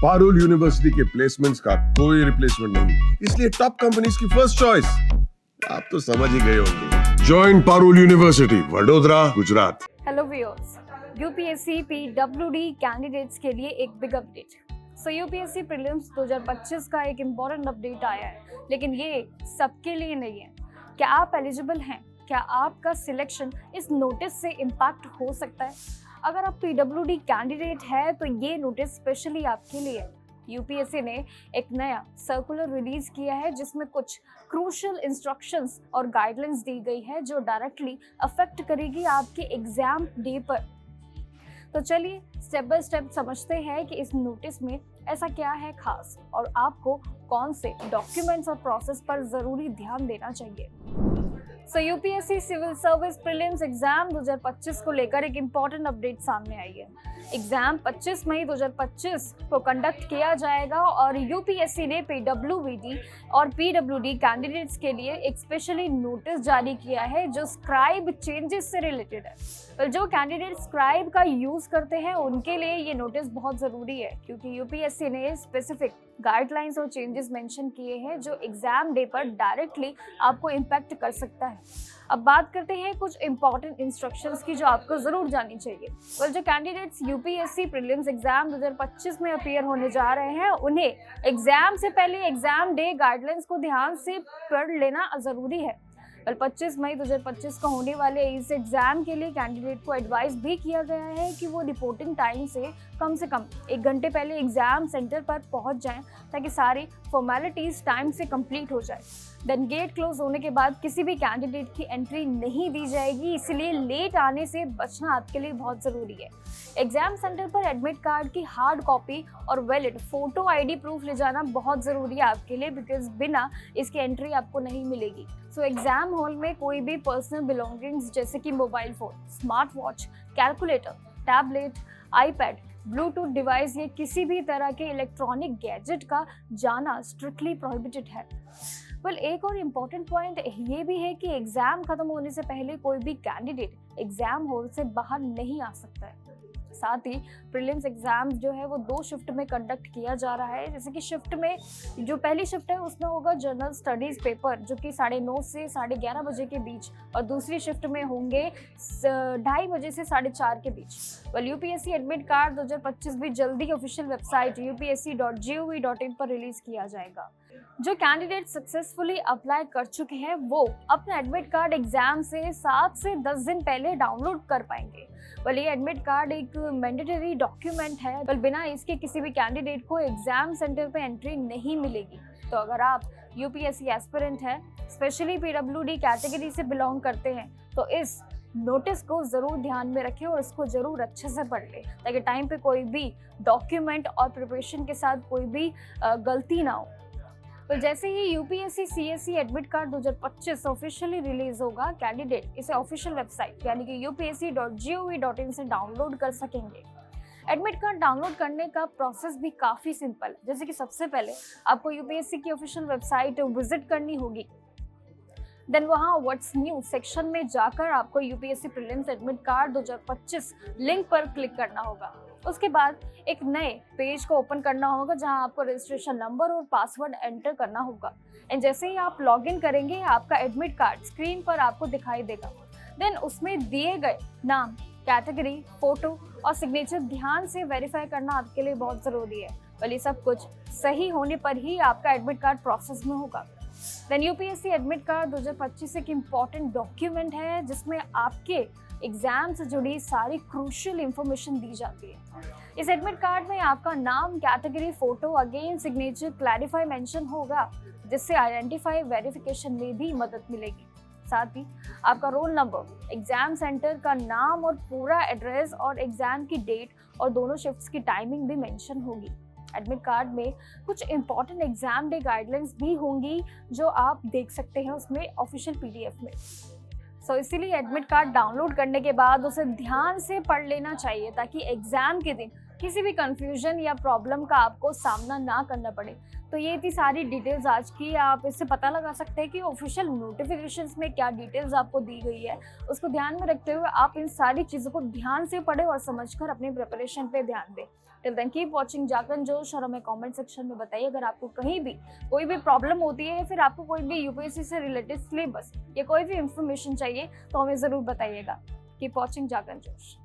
Parul university के placements का कोई रिप्लेसमेंट नहीं, इसलिए टॉप कंपनीज की फर्स्ट चॉइस। आप तो समझ ही गए होंगे। Join Parul university, Vadodara, Gujarat. Hello viewers, UPSC PWD candidates के लिए एक बिग अपडेट। यूपीएससी प्रीलिम्स 2025 का एक इम्पॉर्टेंट अपडेट आया है, लेकिन ये सबके लिए नहीं है। क्या आप एलिजिबल हैं? क्या आपका सिलेक्शन इस नोटिस से इम्पैक्ट हो सकता है? अगर आप पीडब्ल्यूडी कैंडिडेट है तो ये नोटिस स्पेशली आपके लिए है। यूपीएससी ने एक नया सर्कुलर रिलीज किया है जिसमें कुछ क्रूशियल इंस्ट्रक्शंस और गाइडलाइंस दी गई है जो डायरेक्टली अफेक्ट करेगी आपके एग्जाम डे पर। तो चलिए स्टेप बाय स्टेप समझते हैं कि इस नोटिस में ऐसा क्या है खास और आपको कौन से डॉक्यूमेंट्स और प्रोसेस पर जरूरी ध्यान देना चाहिए। UPSC civil service prelims exam 2025 को लेकर एक इम्पॉर्टेंट अपडेट सामने आई है। एग्जाम 25 मई 2025 को कंडक्ट किया जाएगा और यूपीएससी ने पीडब्ल्यूडी और पीडब्ल्यूडी कैंडिडेट्स के लिए एक स्पेशली नोटिस जारी किया है जो स्क्राइब चेंजेस से रिलेटेड है। जो कैंडिडेट स्क्राइब का यूज करते हैं उनके लिए ये नोटिस बहुत जरूरी है, क्योंकि यूपीएससी ने स्पेसिफिक गाइडलाइंस और चेंजेस मेंशन किए हैं जो एग्जाम डे पर डायरेक्टली आपको इम्पैक्ट कर सकता है। अब बात करते हैं कुछ इंपॉर्टेंट इंस्ट्रक्शंस की जो आपको जरूर जाननी चाहिए। जो कैंडिडेट्स यूपीएससी प्रीलिम्स एग्जाम 2025 में अपीयर होने जा रहे हैं उन्हें एग्जाम से पहले एग्जाम डे गाइडलाइंस को ध्यान से पढ़ लेना जरूरी है। 25 मई 2025 को होने वाले इस एग्जाम के लिए कैंडिडेट को एडवाइस भी किया गया है कि वो रिपोर्टिंग टाइम से कम 1 घंटे पहले एग्जाम सेंटर पर पहुंच जाएं ताकि सारी फॉर्मेलिटीज टाइम से कंप्लीट हो जाए। देन गेट क्लोज होने के बाद किसी भी कैंडिडेट की एंट्री नहीं दी जाएगी, इसलिए लेट आने से बचना आपके लिए बहुत ज़रूरी है। एग्जाम सेंटर पर एडमिट कार्ड की हार्ड कॉपी और वैलिड फोटो आईडी प्रूफ ले जाना बहुत ज़रूरी है आपके लिए, बिकॉज बिना इसकी एंट्री आपको नहीं मिलेगी। एग्जाम हॉल में कोई भी पर्सनल बिलोंगिंग्स जैसे कि mobile phone, smart watch, calculator, tablet, iPad, Bluetooth device या किसी भी तरह के इलेक्ट्रॉनिक गैजेट का जाना स्ट्रिक्टली प्रोहिबिटेड है। एक और इम्पॉर्टेंट पॉइंट ये भी है कि एग्जाम खत्म होने से पहले कोई भी कैंडिडेट एग्जाम हॉल से बाहर नहीं आ सकता है। साथ ही प्रीलिम्स एग्जाम जो है वो 2 शिफ्ट में कंडक्ट किया जा रहा है। जैसे कि शिफ्ट में जो पहली शिफ्ट है उसमें होगा जनरल स्टडीज पेपर जो कि 9:30 से 11:30 बजे के बीच, और दूसरी शिफ्ट में होंगे 2:30 बजे से 4:30 के बीच। यूपीएससी एडमिट कार्ड 2025 भी जल्दी ऑफिशियल वेबसाइट upsc.gov.in पर रिलीज किया जाएगा। जो कैंडिडेट सक्सेसफुली अप्लाई कर चुके हैं वो अपना एडमिट कार्ड एग्जाम से 7 से 10 दिन पहले डाउनलोड कर पाएंगे। ये एडमिट कार्ड एक मैंडेटरी डॉक्यूमेंट है, बिना इसके किसी भी कैंडिडेट को एग्जाम सेंटर पे एंट्री नहीं मिलेगी। तो अगर आप यूपीएससी एस्पिरेंट हैं, स्पेशली पीडब्ल्यूडी कैटेगरी से बिलोंग करते हैं, तो इस नोटिस को जरूर ध्यान में रखें और इसको जरूर अच्छे से पढ़ लें ताकि टाइम पे कोई भी डॉक्यूमेंट और प्रिपरेशन के साथ कोई भी गलती ना हो। जैसे ही UPSC CSC admit card 2025 officially release होगा, कैंडिडेट इसे ऑफिशियल वेबसाइट यानी कि upsc.gov.in से डाउनलोड कर सकेंगे। एडमिट कार्ड डाउनलोड करने का प्रोसेस भी काफ़ी सिंपल है। जैसे कि सबसे पहले आपको यूपीएससी की ऑफिशियल वेबसाइट विजिट करनी होगी। देन वहाँ व्हाट्स न्यू सेक्शन में जाकर आपको UPSC prelims admit card 2025 link पर क्लिक करना होगा। उसके बाद एक नए पेज को ओपन करना होगा जहां आपको रजिस्ट्रेशन नंबर और पासवर्ड एंटर करना होगा। एंड जैसे ही आप लॉगिन करेंगे आपका एडमिट कार्ड स्क्रीन पर आपको दिखाई देगा। देन उसमें दिए गए नाम, कैटेगरी, फोटो और सिग्नेचर ध्यान से वेरीफाई करना आपके लिए बहुत ज़रूरी है। ये सब कुछ सही होने पर ही आपका एडमिट कार्ड प्रोसेस में होगा। देन यूपीएससी एडमिट कार्ड 2025 एक इम्पॉर्टेंट डॉक्यूमेंट है जिसमें आपके एग्जाम से जुड़ी सारी क्रूशियल इंफॉर्मेशन दी जाती है। इस एडमिट कार्ड में आपका नाम, category, photo, again signature, clarify mention होगा जिससे आइडेंटिफाई वेरिफिकेशन में भी मदद मिलेगी। साथ ही आपका रोल नंबर, एग्जाम सेंटर का नाम और पूरा एड्रेस और एग्जाम की डेट और दोनों शिफ्ट्स की टाइमिंग भी मेंशन होगी। एडमिट कार्ड में कुछ इंपॉर्टेंट एग्जाम डे गाइडलाइंस भी होंगी जो आप देख सकते हैं उसमें ऑफिशियल पीडीएफ में। इसीलिए एडमिट कार्ड डाउनलोड करने के बाद उसे ध्यान से पढ़ लेना चाहिए ताकि एग्जाम के दिन किसी भी कंफ्यूजन या प्रॉब्लम का आपको सामना ना करना पड़े। तो ये थी सारी डिटेल्स आज की। आप इससे पता लगा सकते हैं कि ऑफिशियल नोटिफिकेशंस में क्या डिटेल्स आपको दी गई है। उसको ध्यान में रखते हुए आप इन सारी चीज़ों को ध्यान से पढ़ें और समझकर अपनी प्रिपरेशन पे ध्यान दें। टिल देन कीप वॉचिंग जागरण जोश और हमें कमेंट सेक्शन में बताइए अगर आपको कहीं भी कोई भी प्रॉब्लम होती है या फिर आपको कोई भी यूपीएससी से रिलेटेड सिलेबस या कोई भी इंफॉर्मेशन चाहिए तो हमें जरूर बताइएगा। कीप वॉचिंग जागरण जोश।